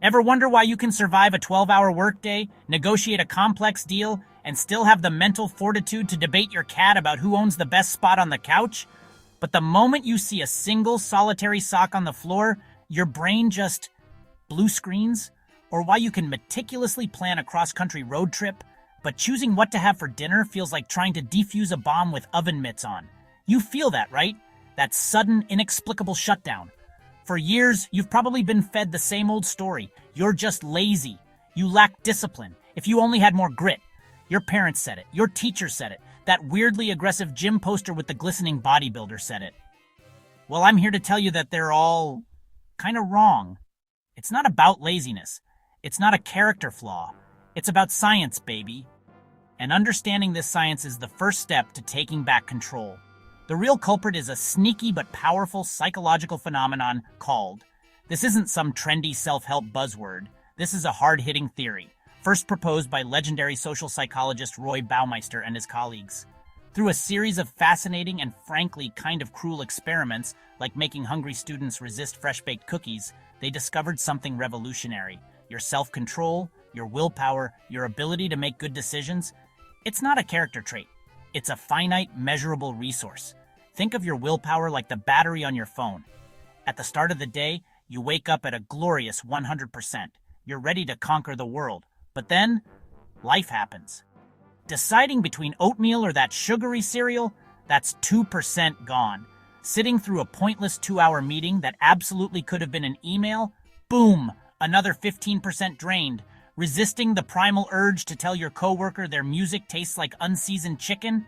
Ever wonder why you can survive a 12-hour workday, negotiate a complex deal, and still have the mental fortitude to debate your cat about who owns the best spot on the couch? But the moment you see a single solitary sock on the floor, your brain just blue screens? Or why you can meticulously plan a cross-country road trip, but choosing what to have for dinner feels like trying to defuse a bomb with oven mitts on. You feel that, right? That sudden, inexplicable shutdown. For years, you've probably been fed the same old story. You're just lazy. You lack discipline. If you only had more grit. Your parents said it. Your teacher said it. That weirdly aggressive gym poster with the glistening bodybuilder said it. Well, I'm here to tell you that they're all kind of wrong. It's not about laziness. It's not a character flaw. It's about science, baby. And understanding this science is the first step to taking back control. The real culprit is a sneaky but powerful psychological phenomenon called, this isn't some trendy self-help buzzword, this is a hard-hitting theory, first proposed by legendary social psychologist Roy Baumeister and his colleagues. Through a series of fascinating and frankly kind of cruel experiments, like making hungry students resist fresh-baked cookies, they discovered something revolutionary. Your self-control, your willpower, your ability to make good decisions, it's not a character trait. It's a finite, measurable resource. Think of your willpower like the battery on your phone. At the start of the day, you wake up at a glorious 100%. You're ready to conquer the world. But then, life happens. Deciding between oatmeal or that sugary cereal, that's 2% gone. Sitting through a pointless 2-hour meeting that absolutely could have been an email, boom, another 15% drained. Resisting the primal urge to tell your coworker their music tastes like unseasoned chicken?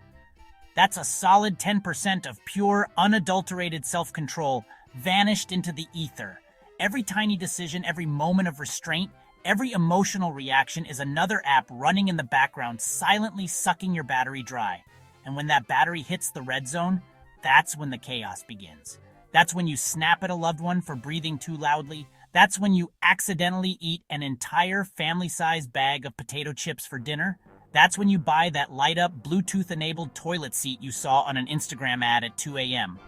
That's a solid 10% of pure, unadulterated self-control vanished into the ether. Every tiny decision, every moment of restraint, every emotional reaction is another app running in the background, silently sucking your battery dry. And when that battery hits the red zone, that's when the chaos begins. That's when you snap at a loved one for breathing too loudly. That's when you accidentally eat an entire family-sized bag of potato chips for dinner. That's when you buy that light-up, Bluetooth-enabled toilet seat you saw on an Instagram ad at 2 a.m.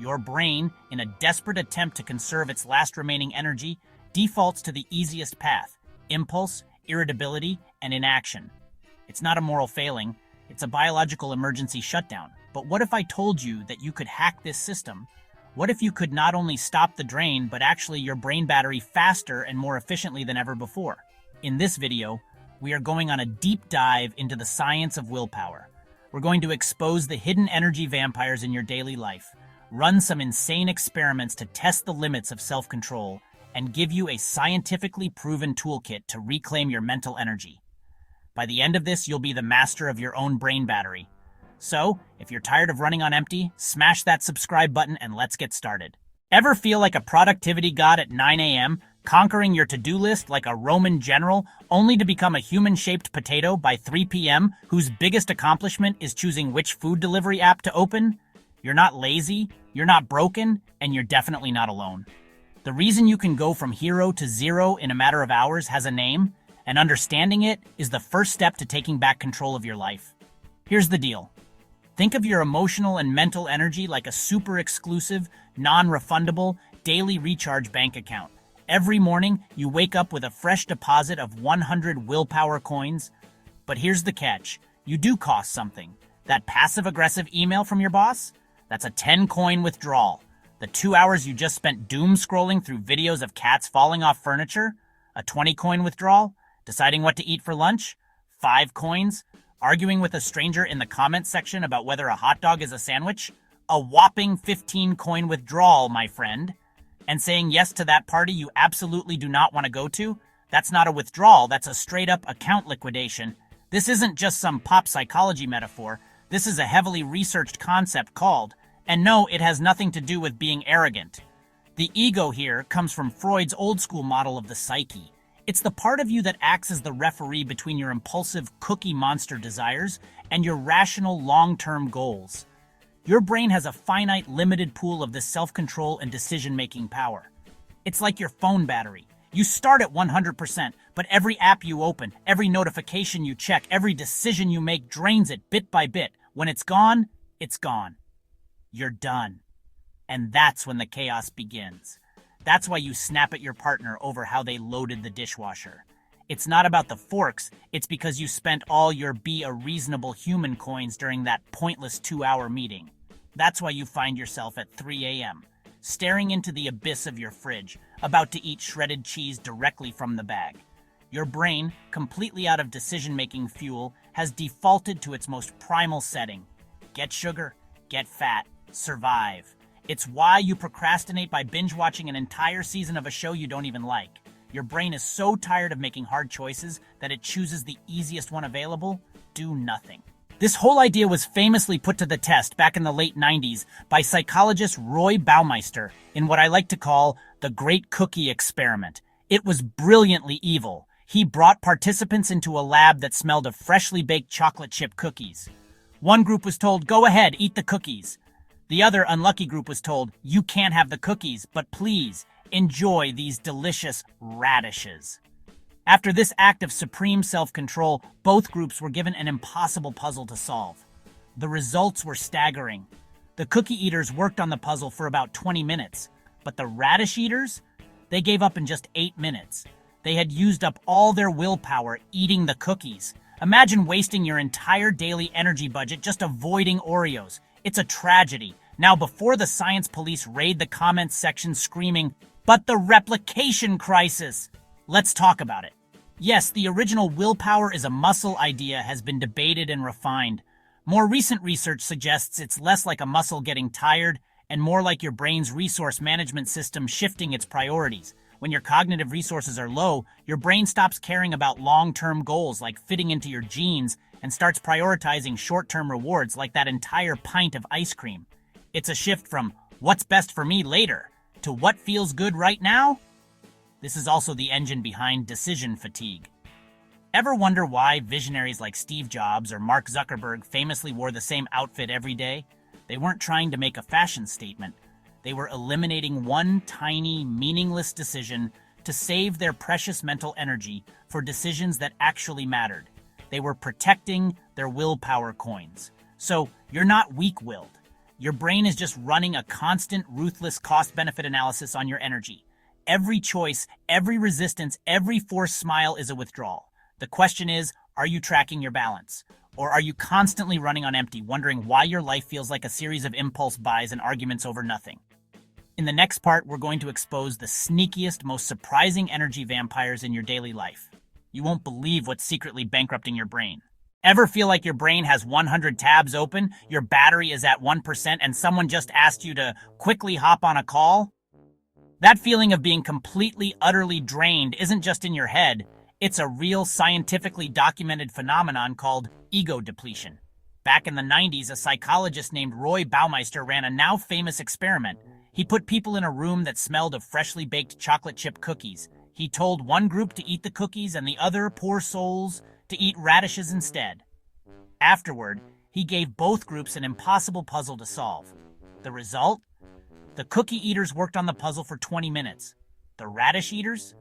Your brain, in a desperate attempt to conserve its last remaining energy, defaults to the easiest path: impulse, irritability, and inaction. It's not a moral failing, it's a biological emergency shutdown. But what if I told you that you could hack this system? What if you could not only stop the drain, but actually your brain battery faster and more efficiently than ever before? In this video, we are going on a deep dive into the science of willpower. We're going to expose the hidden energy vampires in your daily life, run some insane experiments to test the limits of self-control, and give you a scientifically proven toolkit to reclaim your mental energy. By the end of this, you'll be the master of your own brain battery. So, if you're tired of running on empty, smash that subscribe button and let's get started. Ever feel like a productivity god at 9 a.m., conquering your to-do list like a Roman general, only to become a human-shaped potato by 3 p.m., whose biggest accomplishment is choosing which food delivery app to open? You're not lazy, you're not broken, and you're definitely not alone. The reason you can go from hero to zero in a matter of hours has a name, and understanding it is the first step to taking back control of your life. Here's the deal. Think of your emotional and mental energy like a super exclusive, non-refundable, daily recharge bank account. Every morning, you wake up with a fresh deposit of 100 willpower coins. But here's the catch. You do cost something. That passive-aggressive email from your boss? That's a 10-coin withdrawal. The 2 hours you just spent doom scrolling through videos of cats falling off furniture? A 20-coin withdrawal? Deciding what to eat for lunch? 5 coins? Arguing with a stranger in the comments section about whether a hot dog is a sandwich? A whopping 15-coin withdrawal, my friend. And saying yes to that party you absolutely do not want to go to? That's not a withdrawal, that's a straight-up account liquidation. This isn't just some pop psychology metaphor. This is a heavily researched concept called, and no, it has nothing to do with being arrogant. The ego here comes from Freud's old-school model of the psyche. It's the part of you that acts as the referee between your impulsive cookie monster desires and your rational long-term goals. Your brain has a finite, limited pool of this self-control and decision-making power. It's like your phone battery. You start at 100%, but every app you open, every notification you check, every decision you make drains it bit by bit. When it's gone, it's gone. You're done. And that's when the chaos begins. That's why you snap at your partner over how they loaded the dishwasher. It's not about the forks, it's because you spent all your be a reasonable human coins during that pointless 2-hour meeting. That's why you find yourself at 3 a.m., staring into the abyss of your fridge, about to eat shredded cheese directly from the bag. Your brain, completely out of decision-making fuel, has defaulted to its most primal setting. Get sugar, get fat, survive. It's why you procrastinate by binge-watching an entire season of a show you don't even like. Your brain is so tired of making hard choices that it chooses the easiest one available: do nothing. This whole idea was famously put to the test back in the late 90s by psychologist Roy Baumeister in what I like to call the Great Cookie Experiment. It was brilliantly evil. He brought participants into a lab that smelled of freshly baked chocolate chip cookies. One group was told, "Go ahead, eat the cookies." The other unlucky group was told, "You can't have the cookies, but please enjoy these delicious radishes." After this act of supreme self-control, both groups were given an impossible puzzle to solve. The results were staggering. The cookie eaters worked on the puzzle for about 20 minutes, but the radish eaters, they gave up in just 8 minutes. They had used up all their willpower eating the cookies. Imagine wasting your entire daily energy budget just avoiding Oreos. It's a tragedy. Now, before the science police raid the comments section screaming, "But the replication crisis!" Let's talk about it. Yes, the original willpower is a muscle idea has been debated and refined. More recent research suggests it's less like a muscle getting tired and more like your brain's resource management system shifting its priorities. When your cognitive resources are low, your brain stops caring about long-term goals like fitting into your jeans and starts prioritizing short-term rewards like that entire pint of ice cream. It's a shift from "what's best for me later" to "what feels good right now." This is also the engine behind decision fatigue. Ever wonder why visionaries like Steve Jobs or Mark Zuckerberg famously wore the same outfit every day? They weren't trying to make a fashion statement. They were eliminating one tiny, meaningless decision to save their precious mental energy for decisions that actually mattered. They were protecting their willpower coins. So you're not weak-willed. Your brain is just running a constant, ruthless cost-benefit analysis on your energy. Every choice, every resistance, every forced smile is a withdrawal. The question is, are you tracking your balance? Or are you constantly running on empty, wondering why your life feels like a series of impulse buys and arguments over nothing? In the next part, we're going to expose the sneakiest, most surprising energy vampires in your daily life. You won't believe what's secretly bankrupting your brain. Ever feel like your brain has 100 tabs open, your battery is at 1%, and someone just asked you to quickly hop on a call? That feeling of being completely, utterly drained isn't just in your head. It's a real scientifically documented phenomenon called ego depletion. Back in the 90s, a psychologist named Roy Baumeister ran a now famous experiment. He put people in a room that smelled of freshly baked chocolate chip cookies. He told one group to eat the cookies and the other, poor souls, to eat radishes instead. Afterward, he gave both groups an impossible puzzle to solve. The result? The cookie eaters worked on the puzzle for 20 minutes. The radish eaters?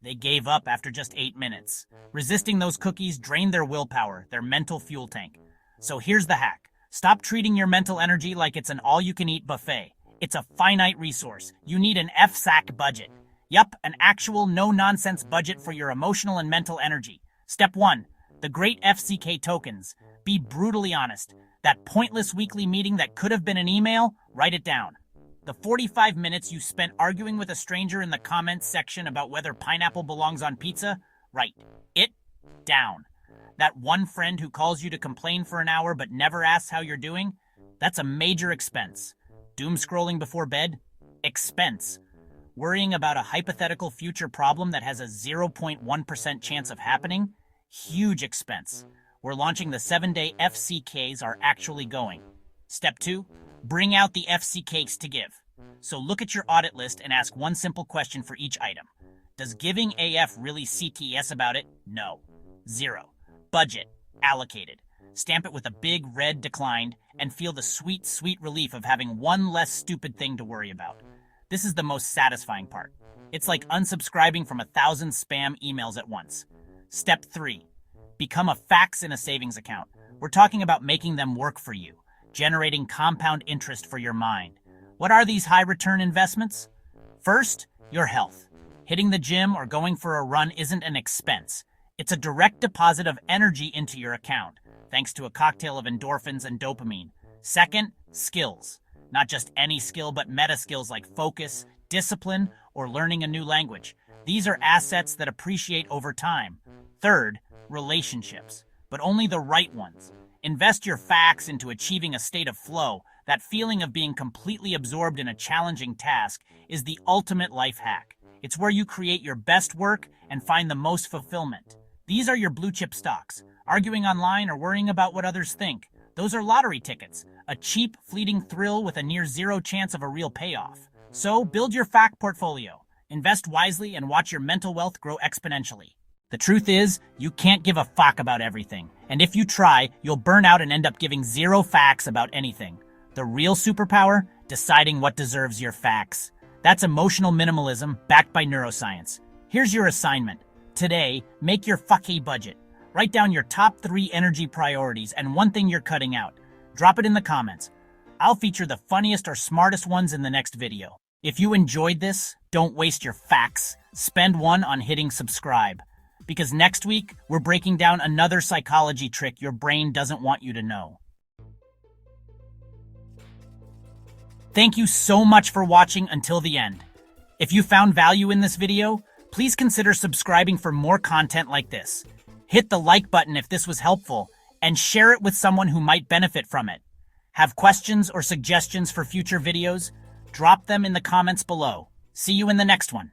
They gave up after just 8 minutes. Resisting those cookies drained their willpower, their mental fuel tank. So here's the hack. Stop treating your mental energy like it's an all-you-can-eat buffet. It's a finite resource. You need an Fcks budget. Yup, an actual no-nonsense budget for your emotional and mental energy. Step 1. The great FCK tokens. Be brutally honest. That pointless weekly meeting that could have been an email, write it down. The 45 minutes you spent arguing with a stranger in the comments section about whether pineapple belongs on pizza, write it down. That one friend who calls you to complain for an hour but never asks how you're doing, that's a major expense. Doom scrolling before bed? Expense. Worrying about a hypothetical future problem that has a 0.1% chance of happening? Huge expense. We're launching the 7-day FCKs are actually going. Step 2. Bring out the Fcks to give. So look at your audit list and ask one simple question for each item. Does giving AF really CTS about it? No. 0. Budget. Allocated. Stamp it with a big red declined and feel the sweet, sweet relief of having one less stupid thing to worry about. This is the most satisfying part. It's like unsubscribing from 1,000 spam emails at once. Step 3. Become a Fcks in a savings account. We're talking about making them work for you, generating compound interest for your mind. What are these high-return investments? First, Your health. Hitting the gym or going for a run isn't an expense. It's a direct deposit of energy into your account, thanks to a cocktail of endorphins and dopamine. Second, skills. Not just any skill, but meta skills like focus, discipline, or learning a new language. These are assets that appreciate over time. Third, relationships, but only the right ones. Invest your Fcks into achieving a state of flow. That feeling of being completely absorbed in a challenging task is the ultimate life hack. It's where you create your best work and find the most fulfillment. These are your blue chip stocks. Arguing online or worrying about what others think. Those are lottery tickets, a cheap, fleeting thrill with a near zero chance of a real payoff. So build your Fcks portfolio, invest wisely, and watch your mental wealth grow exponentially. The truth is, you can't give a fuck about everything. And if you try, you'll burn out and end up giving zero Fcks about anything. The real superpower? Deciding what deserves your Fcks. That's emotional minimalism backed by neuroscience. Here's your assignment. Today, make your fucky budget. Write down your top 3 energy priorities and one thing you're cutting out. Drop it in the comments. I'll feature the funniest or smartest ones in the next video. If you enjoyed this, don't waste your Fcks. Spend one on hitting subscribe. Because next week, we're breaking down another psychology trick your brain doesn't want you to know. Thank you so much for watching until the end. If you found value in this video, please consider subscribing for more content like this. Hit the like button if this was helpful, and share it with someone who might benefit from it. Have questions or suggestions for future videos? Drop them in the comments below. See you in the next one.